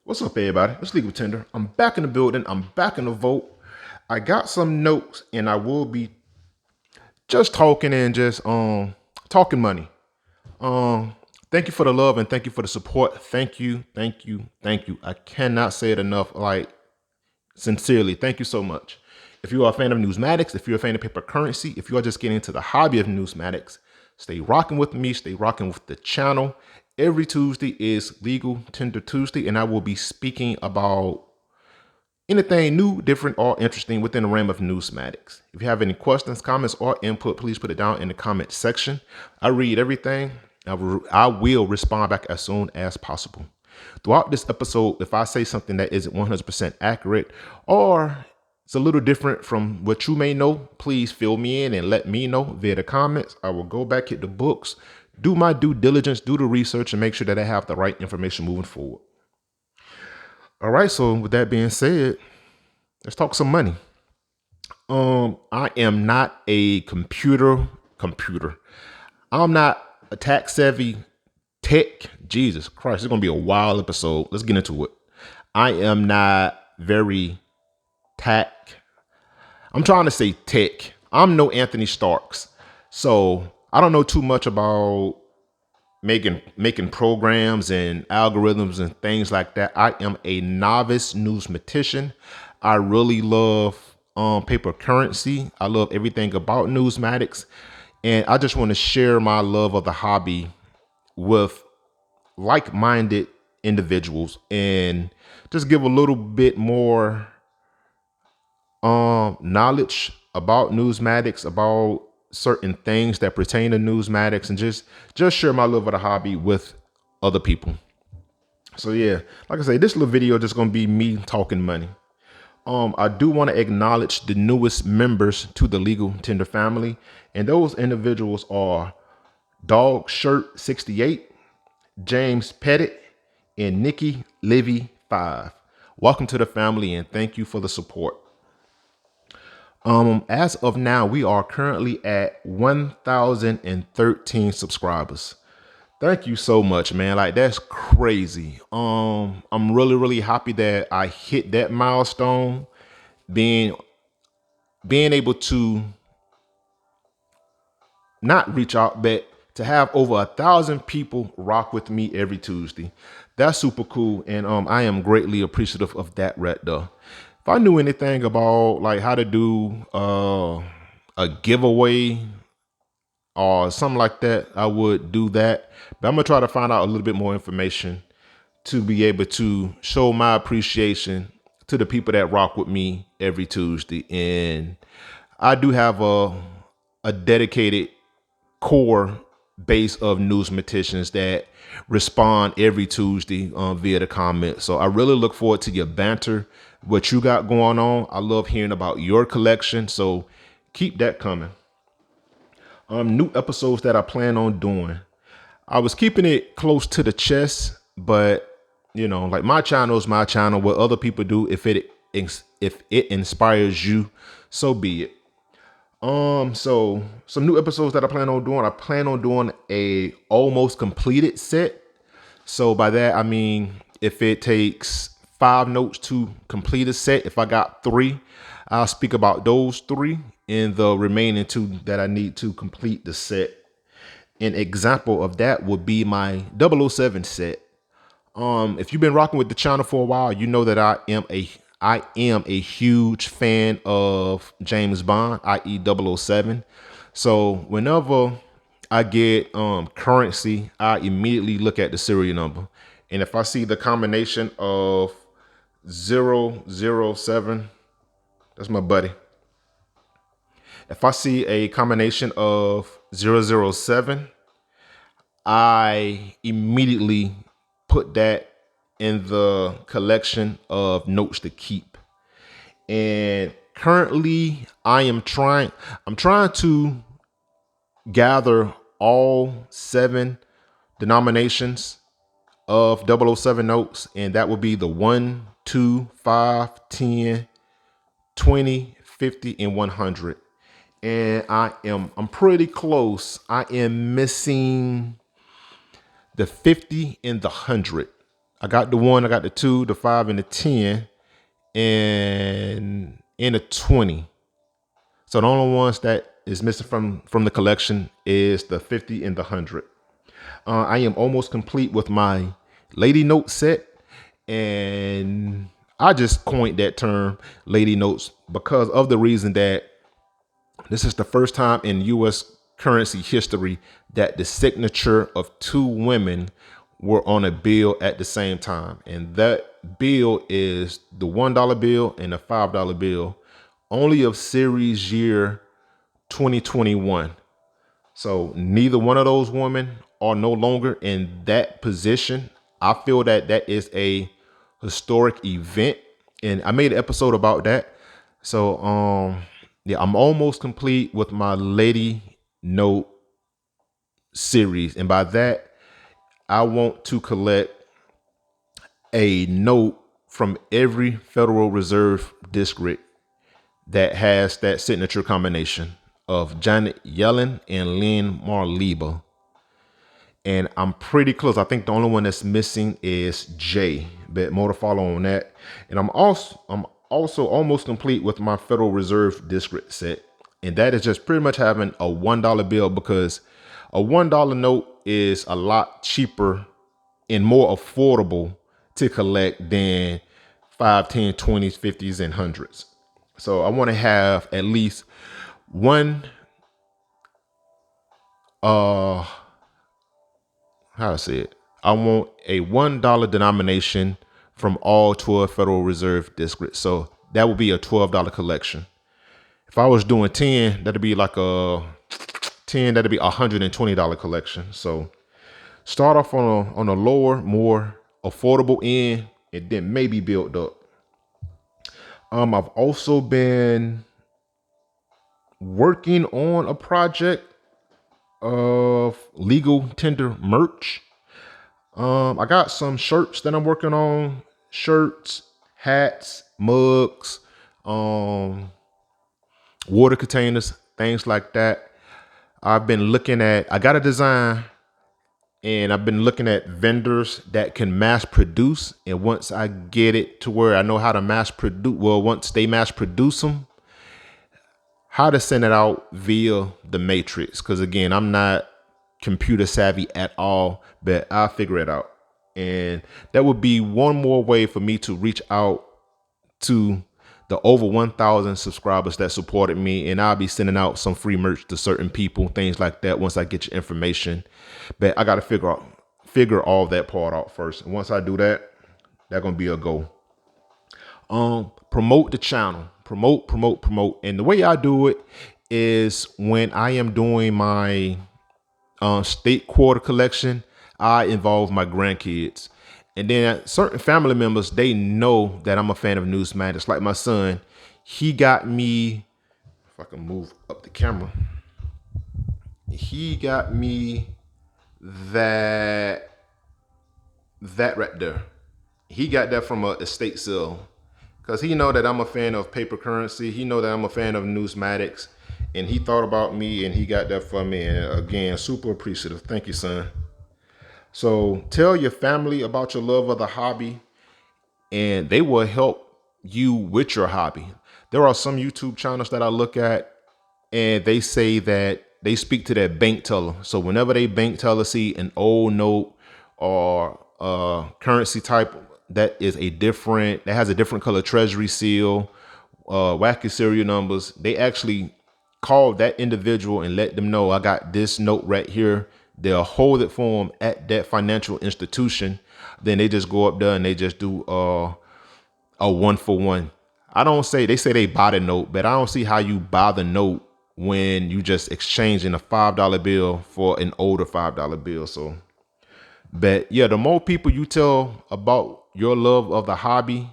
What's up, everybody? It's Legal Tender. I'm back in the building. I'm back in the vote. I got some notes, and I will be just talking and just talking money. Um, Thank you for the love and thank you for the support. Thank you, thank you, thank you. I cannot say it enough. Like sincerely, thank you so much. If you are a fan of Newsmatics, if you're a fan of paper currency, if you are just getting into the hobby of Newsmatics, stay rocking with me, stay rocking with the channel. Every Tuesday is Legal Tender Tuesday, and I will be speaking about anything new, different, or interesting within the realm of Newsmatics. If you have any questions, comments, or input, please put it down in the comment section. I read everything. I will respond back as soon as possible. Throughout this episode, if I say something that isn't 100% accurate or it's a little different from what you may know, please fill me in and let me know via the comments. I will go back, hit the books, do my due diligence, do the research, and make sure that I have the right information moving forward. All right, so with that being said, let's talk some money. I am not a computer. I'm not a tech savvy tech. Jesus Christ, it's gonna be a wild episode. Let's get into it. I am not very tech. I'm trying to say tech. I'm no Anthony Starks. So I don't know too much about making programs and algorithms and things like that. I am a novice numismatician. I really love paper currency. I love everything about Newsmatics, and I just want to share my love of the hobby with like-minded individuals and just give a little bit more knowledge about Newsmatics, about certain things that pertain to Newsmatics, and just share my love of the hobby with other people. So yeah, like I say, this little video just gonna be me talking money. I do want to acknowledge the newest members to the Legal Tender family, and those individuals are Dog Shirt 68, James Pettit, and Nikki Livy 5. Welcome to the family, and thank you for the support. As of now, we are currently at 1,013 subscribers. Thank you so much, man. Like that's crazy. I'm really happy that I hit that milestone. Being able to not reach out, but to have over 1,000 people rock with me every Tuesday. That's super cool, and I am greatly appreciative of that right there. If I knew anything about like how to do a giveaway or something like that, I would do that. But I'm gonna try to find out a little bit more information to be able to show my appreciation to the people that rock with me every Tuesday. And I do have a dedicated core base of newsmaticians that respond every Tuesday via the comments. So I really look forward to your banter, what you got going on. I love hearing about your collection. So keep that coming. New episodes that I plan on doing. I was keeping it close to the chest, but you know, like my channel is my channel. What other people do, if it inspires you, so be it. So some new episodes that I plan on doing. I plan on doing a almost completed set. So by that I mean if it takes 5 notes to complete a set, if I got 3, I'll speak about those 3 and the remaining 2 that I need to complete the set. An example of that would be my 007 set. If you've been rocking with the channel for a while, you know that I am a huge fan of James Bond, i.e. 007. So whenever I get currency, I immediately look at the serial number. And if I see the combination of 007, that's my buddy. If I see a combination of 007, I immediately put that in the collection of notes to keep. And currently I'm trying to gather all 7 denominations of 007 notes, and that would be the 1, 2, 5, 10, 20, 50, and 100. And I'm pretty close. I am missing the 50 and the 100. I got the 1, I got the 2, the 5, and the 10, and a 20. So the only ones that is missing from the collection is the 50 and the 100. I am almost complete with my Lady Note set, and I just coined that term Lady Notes because of the reason that this is the first time in U.S. currency history that the signature of 2 women were on a bill at the same time. And that bill is the $1 bill and the $5 bill, only of series year 2021. So neither one of those women are no longer in that position. I feel that that is a historic event, and I made an episode about that. So yeah, I'm almost complete with my Lady Note series, and by that I want to collect a note from every Federal Reserve district that has that signature combination of Janet Yellen and Lynn Marleba. And I'm pretty close. I think the only one that's missing is Jay, but more to follow on that. And I'm also almost complete with my Federal Reserve district set. And that is just pretty much having a $1 bill, because a $1 note is a lot cheaper and more affordable to collect than 5, 10, 20s, 50s, and 100s. So I want to have at least one, how to say it? I want a $1 denomination from all 12 Federal Reserve districts. So that would be a $12 collection. If I was doing 10, that'd be like a $120 collection. So start off on a lower, more affordable end, and then maybe build up. I've also been working on a project of legal tender merch. I got some shirts that I'm working on. Shirts, hats, mugs, water containers, things like that. I got a design, and I've been looking at vendors that can mass produce. And once I get it to where I know how to mass produce, once they mass produce them, how to send it out via the matrix. Because again, I'm not computer savvy at all, but I'll figure it out. And that would be one more way for me to reach out to the over 1,000 subscribers that supported me. And I'll be sending out some free merch to certain people, things like that, once I get your information. But I got to figure all that part out first. And once I do that, that's going to be a go. Promote the channel. Promote. And the way I do it is when I am doing my state quarter collection, I involve my grandkids. And then certain family members, they know that I'm a fan of Newsmatics. Like my son, he got me, if I can move up the camera, he got me that right there. He got that from a estate sale, because he know that I'm a fan of paper currency. He know that I'm a fan of Newsmatics, and he thought about me and he got that for me. And again, super appreciative. Thank you, son. So tell your family about your love of the hobby, and they will help you with your hobby. There are some YouTube channels that I look at, and they say that they speak to their bank teller. So whenever they bank teller see an old note or currency type that has a different color treasury seal, wacky serial numbers, they actually call that individual and let them know, I got this note right here. They'll hold it for them at that financial institution. Then they just go up there and they just do a 1-for-1. They say they buy the note, but I don't see how you buy the note when you just exchanging a $5 bill for an older $5 bill. So, but yeah, the more people you tell about your love of the hobby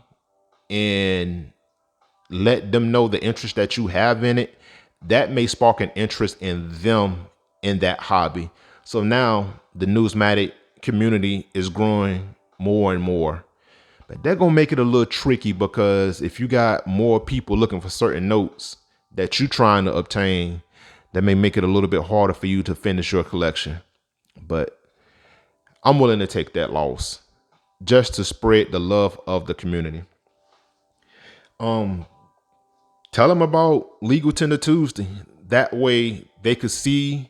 and let them know the interest that you have in it, that may spark an interest in them in that hobby. So now the Newsmatic community is growing more and more. But they're going to make it a little tricky, because if you got more people looking for certain notes that you're trying to obtain, that may make it a little bit harder for you to finish your collection. But I'm willing to take that loss. just to spread the love of the community. Um, Tell them about Legal Tender Tuesday. That way they could see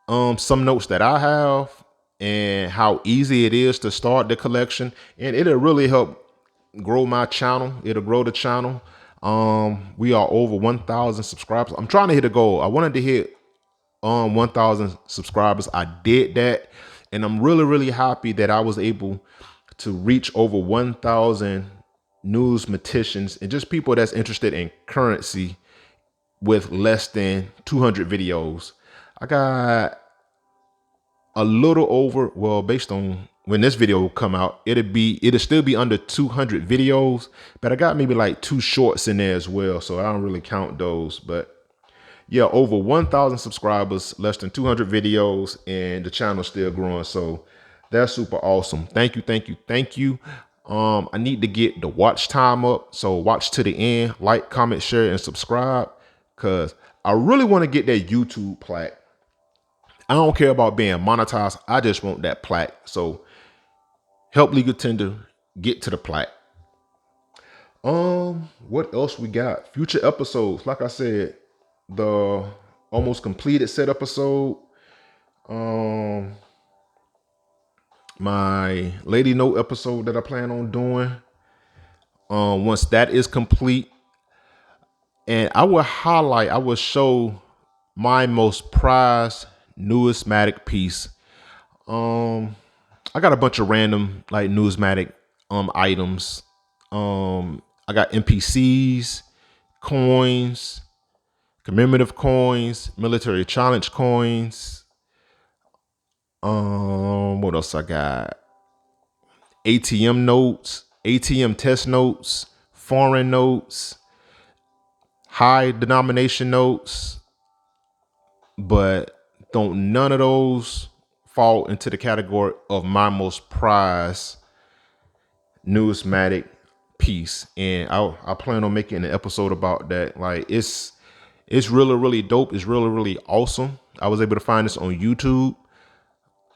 some notes that I have and how easy it is to start the collection, and it'll really help grow my channel. It'll grow the channel. We are over 1,000 subscribers. I'm trying to hit a goal. I wanted to hit 1,000 subscribers. I did that, and I'm really happy that I was able to reach over 1,000 numismaticians and just people that's interested in currency with less than 200 videos. I got a little over, well, based on when this video will come out, it'll still be under 200 videos, but I got maybe like 2 shorts in there as well, so I don't really count those. But yeah, over 1,000 subscribers, less than 200 videos, and the channel's still growing. So that's super awesome. Thank you. I need to get the watch time up. So watch to the end, like, comment, share, and subscribe, because I really want to get that YouTube plaque. I don't care about being monetized. I just want that plaque. So help Legal Tender get to the plaque. What else we got? Future episodes. Like I said, the almost completed set episode. My Lady Note episode that I plan on doing. Once that is complete, and I will show my most prized numismatic piece. I got a bunch of random like numismatic items. I got NPCs, coins, commemorative coins, military challenge coins. What else I got? ATM notes, ATM test notes, foreign notes, high denomination notes, but don't none of those fall into the category of my most prized numismatic piece. And I plan on making an episode about that. Like it's really dope. It's really awesome. I was able to find this on YouTube.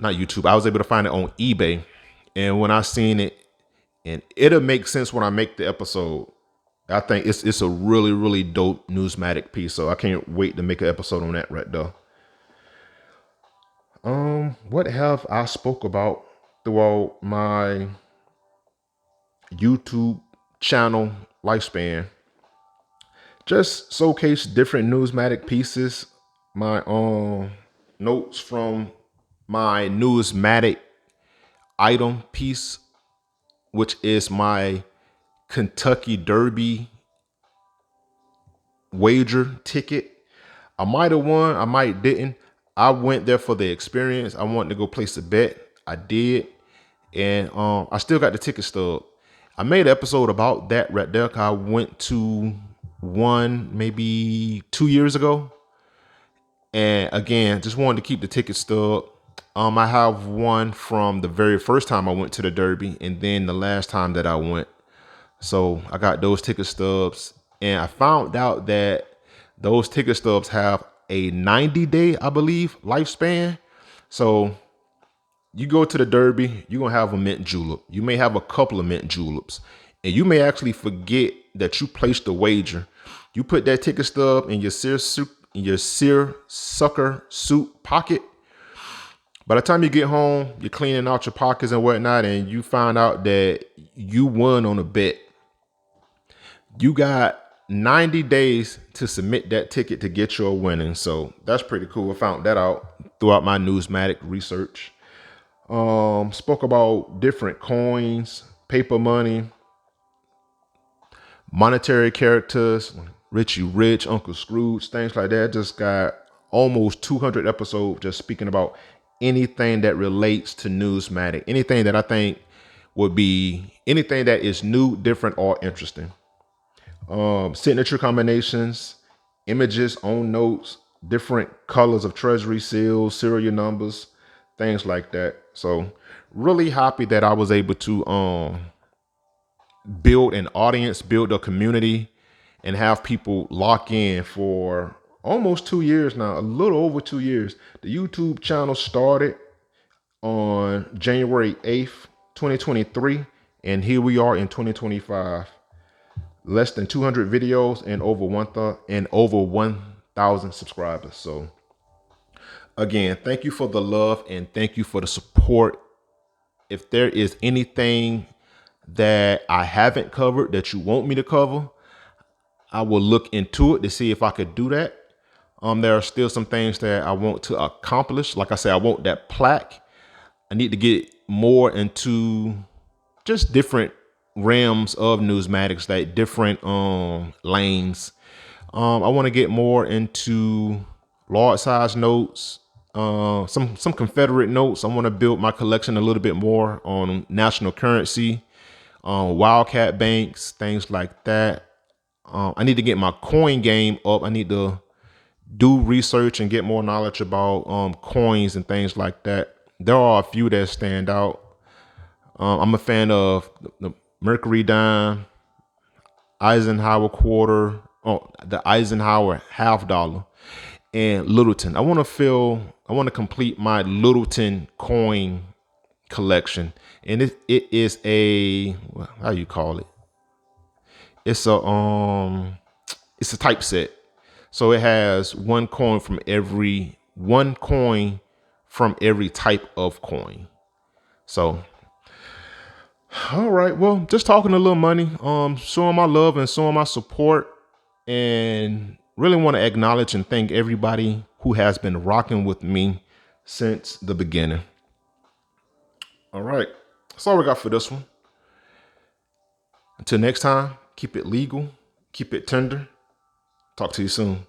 Not YouTube. I was able to find it on eBay. And when I seen it, and it'll make sense when I make the episode. I think it's a really dope numismatic piece. So I can't wait to make an episode on that right there. What have I spoke about throughout my YouTube channel lifespan? Just showcase different numismatic pieces, my notes from my numismatic item piece, which is my Kentucky Derby wager ticket. I might have won, I might didn't. I went there for the experience. I wanted to go place a bet. I did. And I still got the ticket stub. I made an episode about that right there. I went to one maybe 2 years ago. And again, just wanted to keep the ticket stub. I have one from the very first time I went to the Derby and then the last time that I went. So I got those ticket stubs, and I found out that those ticket stubs have a 90-day, I believe, lifespan. So you go to the Derby, you're going to have a mint julep. You may have a couple of mint juleps, and you may actually forget that you placed the wager. You put that ticket stub in your seersucker suit pocket. By the time you get home, you're cleaning out your pockets and whatnot, and you find out that you won on a bet. You got 90 days to submit that ticket to get your winning. So that's pretty cool. I found that out throughout my numismatic research. Spoke about different coins, paper money, monetary characters, Richie Rich, Uncle Scrooge, things like that. Just got almost 200 episodes just speaking about anything that relates to numismatic, anything that I think would be anything that is new, different, or interesting. Signature combinations, images on notes, different colors of treasury seals, serial numbers, things like that. So really happy that I was able to build an audience, build a community, and have people lock in for almost 2 years now, a little over 2 years. The YouTube channel started on January 8th, 2023, and here we are in 2025. Less than 200 videos and over 1,000 subscribers. So again, thank you for the love and thank you for the support. If there is anything that I haven't covered that you want me to cover, I will look into it to see if I could do that. There are still some things that I want to accomplish. Like I said, I want that plaque. I need to get more into just different realms of numismatics, like different lanes. I want to get more into large size notes, some Confederate notes. I want to build my collection a little bit more on national currency, wildcat banks, things like that. I need to get my coin game up. I need to do research and get more knowledge about coins and things like that. There are a few that stand out. I'm a fan of the Mercury dime, Eisenhower quarter, the Eisenhower half dollar, and Littleton. I want to complete my Littleton coin collection, and it is a, how you call it? It's a typeset. So it has one coin from every type of coin. So, all right, well, just talking a little money, showing my love and showing my support, and really want to acknowledge and thank everybody who has been rocking with me since the beginning. All right, that's all we got for this one. Until next time, keep it legal, keep it tender. Talk to you soon.